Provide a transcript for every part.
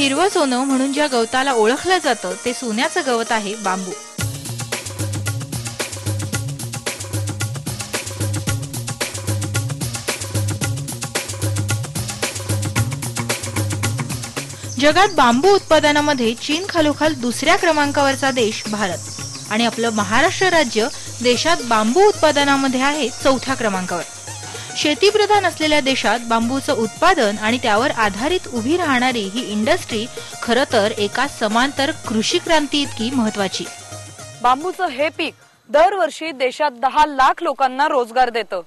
हिरवं सोनं म्हणून ज्या गवताला ओळखलं जातं ते सोन्याचं गवत आहे बांबू. जगात बांबू उत्पादनामध्ये चीन खालोखाल दुसऱ्या क्रमांकावरचा देश भारत आणि आपलं महाराष्ट्र राज्य देशात बांबू उत्पादनामध्ये आहे चौथ्या क्रमांकावर. शेतीप्रधान असलेल्या देशात बांबूचं उत्पादन आणि त्यावर आधारित उभी राहणारी ही इंडस्ट्री खरं तर एका समांतर कृषी क्रांती इतकी महत्वाची. बांबूचं हे पीक दरवर्षी देशात 10 लाख लोकांना रोजगार देतं.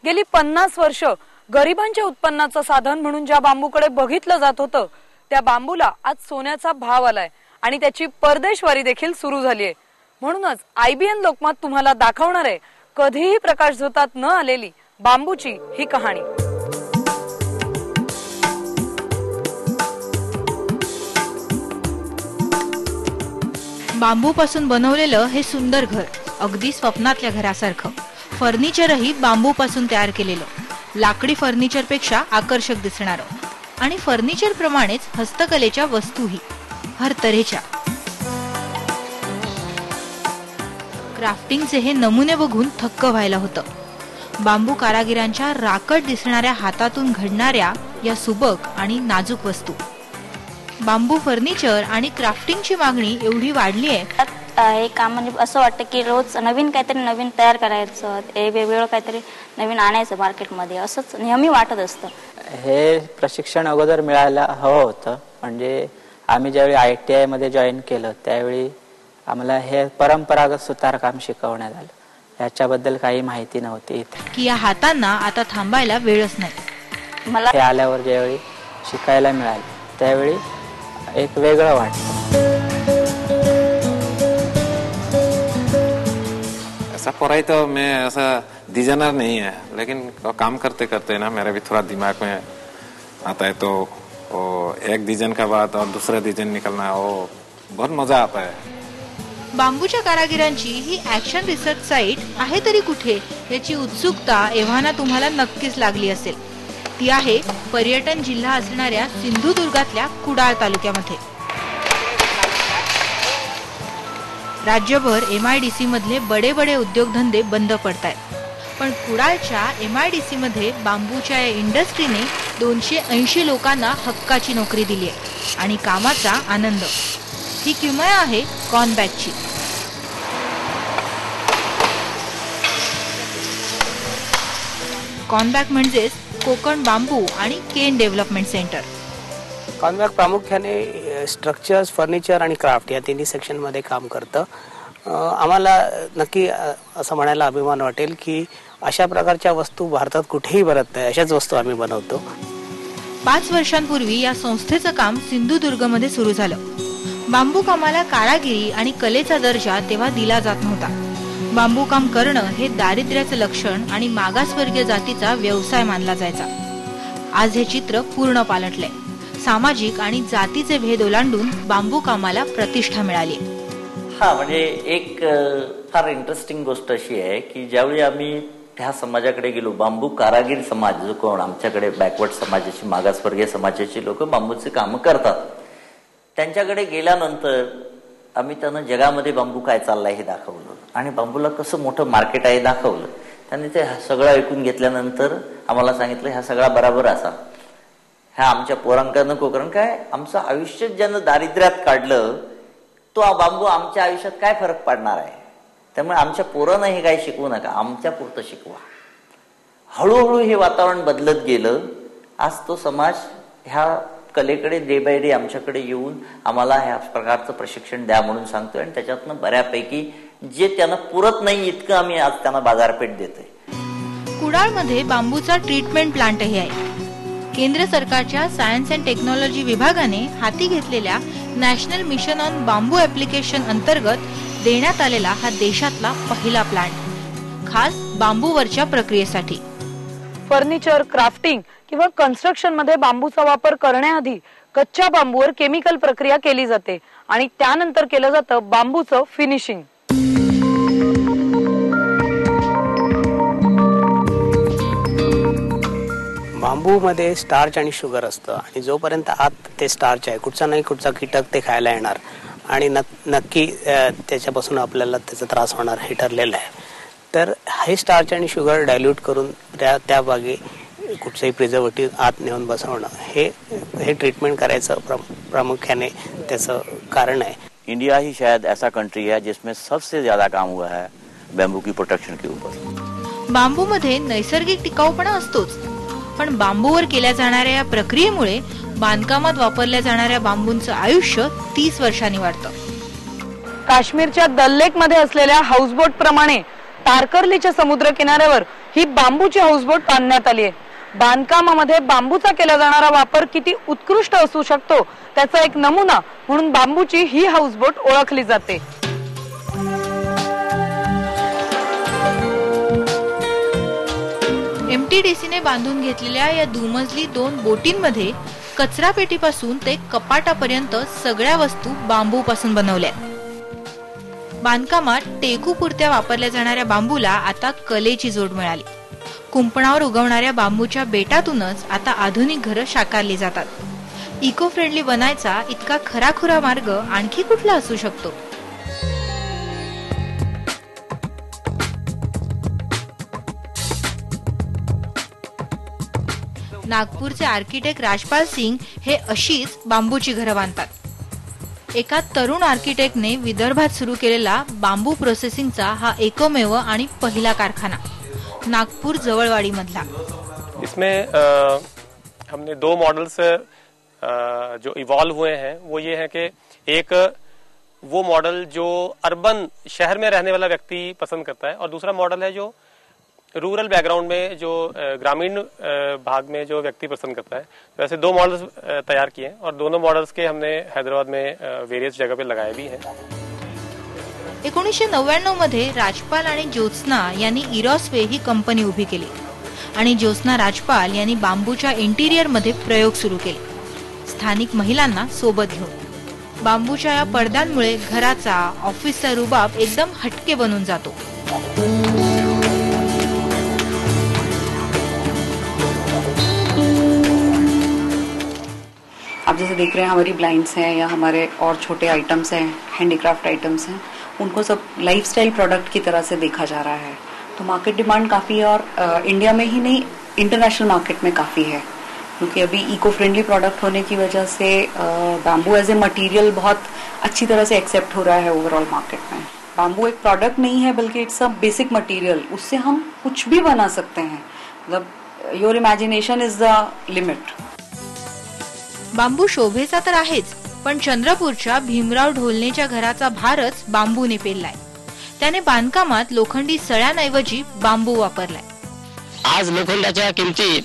गेली 50 वर्ष गरिबांच्या उत्पन्नाचं साधन म्हणून ज्या बांबूकडे बघितलं जात होतं त्या बांबूला आज सोन्याचा भाव आलाय आणि त्याची परदेशवारी देखील सुरू झालीय. म्हणूनच IBN लोकमत तुम्हाला दाखवणार आहे कधीही प्रकाशझोतात न आलेली बांबूची ही कहाणी. बांबूपासून बनवलेलं हे सुंदर घर अगदी स्वप्नातल्या घरासारखं. फर्निचरही बांबूपासून तयार केलेलं, लाकडी फर्निचरपेक्षा आकर्षक दिसणारं आणि फर्निचर प्रमाणेच हस्तकलेच्या वस्तूही हर तऱ्हेच्या. क्राफ्टिंगचे हे नमुने बघून थक्क व्हायला होतं. बांबू कारागिरांच्या राकट दिसणाऱ्या हातातून घडणाऱ्या या सुबक आणि नाजूक वस्तू. बांबू फर्निचर आणि क्राफ्टिंगची मागणी एवढी वाढली आहे हे काम म्हणजे असं वाटतं की रोज नवीन काहीतरी नवीन तयार करायचं, वेगवेगळं काहीतरी नवीन आणायचं मार्केटमध्ये, असंच नेहमी वाटत असतं. हे प्रशिक्षण अगोदर मिळायला हवं होतं. म्हणजे आम्ही ज्यावेळी ITI मध्ये जॉईन केलं त्यावेळी आम्हाला हे परंपरागत सुतारकाम शिकवण्यात आलं. याच्याबद्दल काही माहिती नव्हती की या हातांना आता थांबायला वेळच नाही. मला हे आल्यावर ज्यावेळी शिकायला मिळालं त्यावेळी एक वेगळं वाटतं. ऐसा पढ़ाई तो मैं ऐसा डिजाइनर नहीं है, लेकिन काम करते करते ना मेरा भी थोड़ा दिमाग में आता है, तो वो एक डिजाइन के बाद और दूसरा डिजाइन निकलना वो बहुत मजा आता है. बांबूच्या कारागिरांची ही ऍक्शन रिसर्च साइट आहे तरी कुठे याची उत्सुकता एव्हाना तुम्हाला नक्कीच लागली असेल. ती आहे पर्यटन जिल्हा असणाऱ्या सिंधुदुर्गातल्या कुडाळ तालुक्यामध्ये. राज्यभर MIDC मधले बडे बडे उद्योगधंदे बंद पडतायत, पण कुडाळच्या MIDC मध्ये बांबूच्या या इंडस्ट्रीने 280 लोकांना हक्काची नोकरी दिली आहे आणि कामाचा आनंद. ही किमया आहे कॉर्नबॅकची. कॉर्नबॅक म्हणजेच कोकण बांबू आणि केन डेव्हलपमेंट सेंटर. कॉर्नबॅक प्रामुख्याने स्ट्रक्चर्स, फर्निचर आणि क्राफ्ट या तिन्ही सेक्शन मध्ये काम करतं. आम्हाला नक्की असं म्हणायला अभिमान वाटेल की अशा प्रकारच्या वस्तू भारतात कुठेही बनत नाही, अशाच वस्तू आम्ही बनवतो. 5 वर्षांपूर्वी या संस्थेचं काम सिंधुदुर्गमध्ये सुरू झालं. बांबू कामाला कारागिरी आणि कलेचा दर्जा तेव्हा दिला जात नव्हता. बांबू काम करणं हे दारिद्र्याचं लक्षण आणि मागासवर्गीय जातीचा व्यवसाय मानला जायचा. आज हे चित्र पूर्ण पालटलंय. सामाजिक आणि जातीचे भेद ओलांडून बांबू कामाला प्रतिष्ठा मिळाली. म्हणजे एक फार इंटरेस्टिंग गोष्ट अशी आहे की ज्यावेळी आम्ही त्या समाजाकडे गेलो, बांबू कारागीर समाज जो कोण आमच्याकडे बॅकवर्ड समाजाची, मागासवर्गीय समाजाची लोक बांबूचे काम करतात, त्यांच्याकडे गेल्यानंतर आम्ही त्यांना जगामध्ये बांबू काय चाललाय हे दाखवलं आणि बांबूला कसं मोठं मार्केट आहे दाखवलं. त्यांनी ते सगळं ऐकून घेतल्यानंतर आम्हाला सांगितलं ह्या सगळा बरोबर असा, ह्या आमच्या पोरांका नको, कारण काय आमचं आयुष्य ज्यानं दारिद्र्यात काढलं तो बांबू आमच्या आयुष्यात काय फरक पडणार आहे. त्यामुळे आमच्या पोरांना हे काही शिकवू नका, आमच्या पुरतं शिकवा. हळूहळू हे वातावरण बदलत गेलं. आज तो समाज ह्या कलेकडे डे बाय डे आमच्याकडे येऊन आम्हाला ह्या प्रकारचं प्रशिक्षण द्या म्हणून सांगतोय आणि त्याच्यातनं बऱ्यापैकी जे त्यांना पुरत नाही इतकं आम्ही आज त्यांना बाजारपेठ देतोय. कुडाळमध्ये बांबूचा ट्रीटमेंट प्लांटही आहे. केंद्र सरकारच्या सायन्स अँड टेक्नॉलॉजी विभागाने हाती घेतलेल्या national mission on bamboo application अंतर्गत देण्यात आलेला हा देशातला पहिला प्लांट, खास बांबूवरच्या प्रक्रियेसाठी. फर्निचर, क्राफ्टिंग किंवा कन्स्ट्रक्शन मध्ये बांबूचा वापर करण्याआधी कच्च्या बांबूवर केमिकल प्रक्रिया केली जाते आणि त्यानंतर केलं जातं बांबूचं फिनिशिंग. बांबू बांबूमध्ये स्टार्च आणि शुगर असतं आणि जोपर्यंत आत ते स्टार्च आहे कुठचा नाही कुठचा कीटक ते खायला येणार आणि नक्की त्याच्यापासून आपल्याला त्याचा त्रास होणार हे ठरलेलं आहे. तर हे स्टार्च आणि शुगर डायल्यूट करून त्या बागे कुठचंही प्रिझर्वेटिव्ह आत नेऊन बसवणं हे ट्रीटमेंट करायचं प्रामुख्याने त्याचं कारण आहे. इंडिया ही शायद ऐसा कंट्री है जिसमें सबसे ज्यादा काम हुआ है बैम्बू की प्रोटेक्शन के ऊपर. बांबूमध्ये नैसर्गिक टिकाऊपणा असतोच, पण बांबूवर केल्या जाणाऱ्या या प्रक्रियेमुळे बांधकामात वापरल्या जाणाऱ्या बांबूंचं आयुष्य 30 वर्षांनी वाढतं. काश्मीरच्या दल लेक मध्ये असलेल्या हाऊसबोट प्रमाणे तारकर्लीच्या समुद्र किनाऱ्यावर ही बांबूची हाऊसबोट बांधण्यात आली आहे. बांधकामामध्ये बांबूचा केला जाणारा वापर किती उत्कृष्ट असू शकतो त्याचा एक नमुना म्हणून बांबूची ही हाऊसबोट ओळखली जाते. MTDCने बांधून घेतलेल्या या दुमजली 2 बोटींमध्ये कचरा पेटीपासून ते कपाटापर्यंत सगळ्या वस्तू बांबूपासून बनवल्या. बांधकामात टेकूपुरत्या वापरल्या जाणाऱ्या बांबूला आता कलेची जोड मिळाली. कुंपणावर उगवणाऱ्या बांबूच्या बेटातूनच आता आधुनिक घरं साकारली जातात. इको फ्रेंडली बनायचा इतका खराखुरा मार्ग आणखी कुठला असू शकतो? नागपूरचे आर्किटेक्ट राजपाल सिंग हे अशीच बांबूची घरं बांधतात. एका तरुण आर्किटेक्टने विदर्भात सुरू केलेला बांबू प्रोसेसिंगचा हा एकमेव आणि पहिला कारखाना नागपूर जवळवाडी मधला. इसमें हमने 2 मॉडल्स जो इवॉल्व हुए हैं वो ये है कि एक वो मॉडल जो अर्बन शहर में रहने वाला व्यक्ति पसंद करता है और दूसरा मॉडल है जो रूरल बैकग्राउंड में जो ग्रामीण भाग में जो व्यक्ति पसंद करता है. वैसे 2 मॉडल्स तैयार किए हैं और दोनों मॉडल्स के हमने हैदराबाद में वेरियस जगह पे लगाए भी हैं. 1999 मध्ये राजपाल आणि ज्योत्स्ना यांनी इरॉस्वे ही कंपनी उभी केली आणि ज्योत्स्ना राजपाल यांनी बांबूच्या इंटिरियर मध्ये प्रयोग सुरू केले, स्थानिक महिलांना सोबत घेऊन. बांबूच्या या पडद्यांमुळे घराचा ऑफिसचा रुबाब एकदम हटके बनून जातो. आप जैसे देख रहे हैं हमारी ब्लाइंड्स हैं या हमारे और छोटे आइटम्स हैं, हैंडीक्राफ्ट आइटम्स हैं, उनको सब लाइफस्टाइल प्रोडक्ट की तरह से देखा जा रहा है. तो मार्केट डिमांड काफ़ी है और इंडिया में ही नहीं इंटरनेशनल मार्केट में काफ़ी है क्योंकि अभी इको फ्रेंडली प्रोडक्ट होने की वजह से बैम्बू एज ए मटेरियल बहुत अच्छी तरह से एक्सेप्ट हो रहा है ओवरऑल मार्केट में. बैम्बू एक प्रोडक्ट नहीं है बल्कि इट्स अ बेसिक मटेरियल. उससे हम कुछ भी बना सकते हैं. मतलब your imagination is the limit. Bamboo शोभेचा तर आहेच, पण चंद्रपूरच्या भीमराव ढोलनेच्या घराचा भारच बांबूने पेललाय. त्याने बांधकामात लोखंडी सळ्यांऐवजी बांबू वापरलाय. आज लोखंडाच्या किमती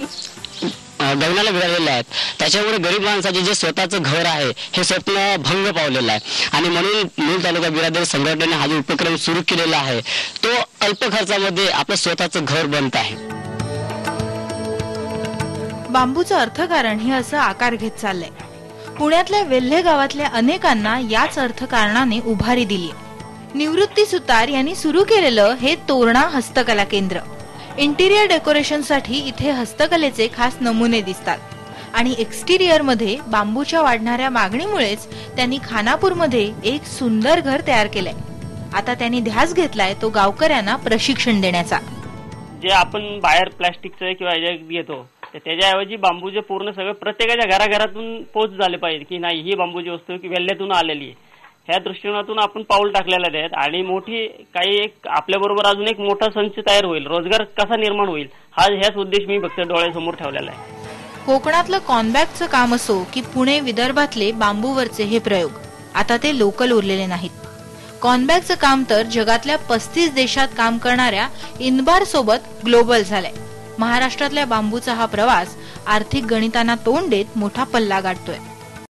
गगनाला भिडलेल्या आहेत. त्याच्यामुळे गरीब माणसाचे जे स्वतःचं घर आहे हे स्वप्न भंग पावलेलं आहे आणि म्हणून मूल तालुका बिरादरी संघटनेने हा जो उपक्रम सुरू केलेला आहे तो अल्प खर्चामध्ये आपलं स्वतःचं घर बनत आहे. बांबूचं अर्थकारण हे असं आकार घेत चाललंय. पुण्यातल्या वेल्हे गावातल्या अनेकांना याच अर्थकारणाने उभारी दिली. निवृत्ती सुतार यांनी सुरू केलेलं हे तोरणा हस्तकला केंद्र. इंटिरियर डेकोरेशन साठी इथे हस्तकलेचे खास नमुने दिसतात आणि एक्सटिरियर मध्ये बांबूच्या वाढणाऱ्या मागणीमुळेच त्यांनी खानापूरमध्ये एक सुंदर घर तयार केलंय. आता त्यांनी ध्यास घेतलाय तो गावकऱ्यांना प्रशिक्षण देण्याचा. जे आपण बाहेर प्लास्टिकचं किंवा घेतो त्याच्याऐवजी बांबूचे पूर्ण सगळं प्रत्येकाच्या घराघरातून पोच झाले पाहिजे की नाही ही बांबूची वस्तू की वेल्ह्यातून आलेली आहे. ह्या दृष्टिकोनातून आपण पाऊल टाकलेलं आहेत आणि मोठी काही एक आपल्याबरोबर अजून एक मोठा संच तयार होईल, रोजगार कसा निर्माण होईल ह्याच उद्देश मी फक्त डोळ्यासमोर ठेवलेला आहे. कोकणातलं कॉनबॅकचं काम असो की पुणे विदर्भातले बांबूवरचे हे प्रयोग आता ते लोकल उरलेले नाहीत. कॉनबॅकचं काम तर जगातल्या 35 देशात काम करणाऱ्या इनबार सोबत ग्लोबल झालंय. महाराष्ट्रातल्या बांबूचा हा प्रवास आर्थिक गणितांना तोंड देत मोठा पल्ला गाठतोय.